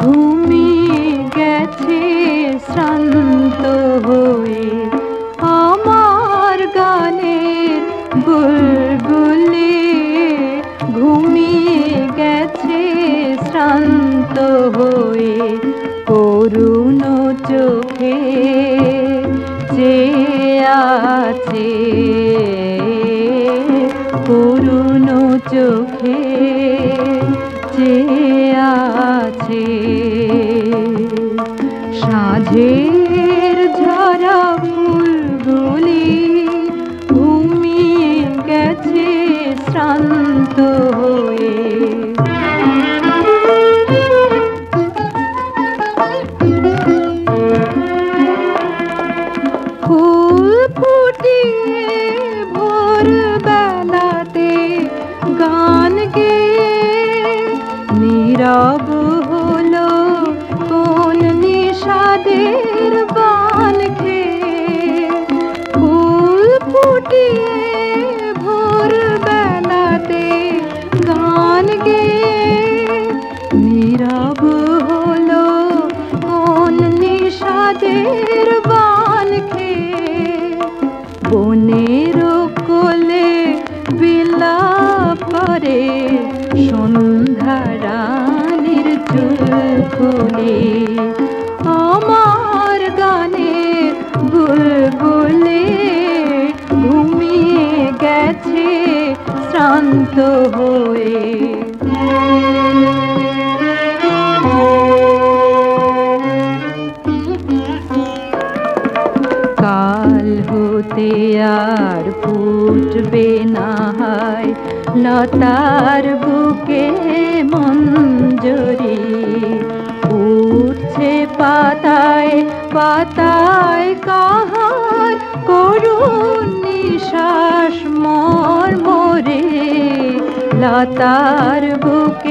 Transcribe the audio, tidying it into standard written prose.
ঘুমিয়ে গেছে শ্রান্ত হয়ে আমার গানের বুলবুলি, ঘুমিয়ে গেছে শ্রান্ত হয়ে করুণ চোখে চেয়ে আছে, করুণ চোখে চেয়ে আছে। সাঁঝের ঝরা ফুলগুলি ঘুমিয়ে গেছে শ্রান্ত হয়ে। ফুল ফুটিয়ে ভোরবেলাতে গান গেয়ে নীরব হলো কোন নিষাদের বান খেয়ে। ফুল ফুটিয়ে ভোরবেলাতে গান গেয়ে নীরব হলো কোন নিষাদের বান খেয়ে। বনের কোলে বিলাপ করে সন্ধ্যা রানীর চুল খুলে আমার গানের বুলবুলি, ঘুমিয়ে গেছে শ্রান্ত হয়ে। কাল হতে আর ফুটবে না হয় লতার বুকে মঞ্জরি, উঠছে পাতায় পাতায় কাহার করুণ নিঃশ্বাস মর্মরে। লতার বুকে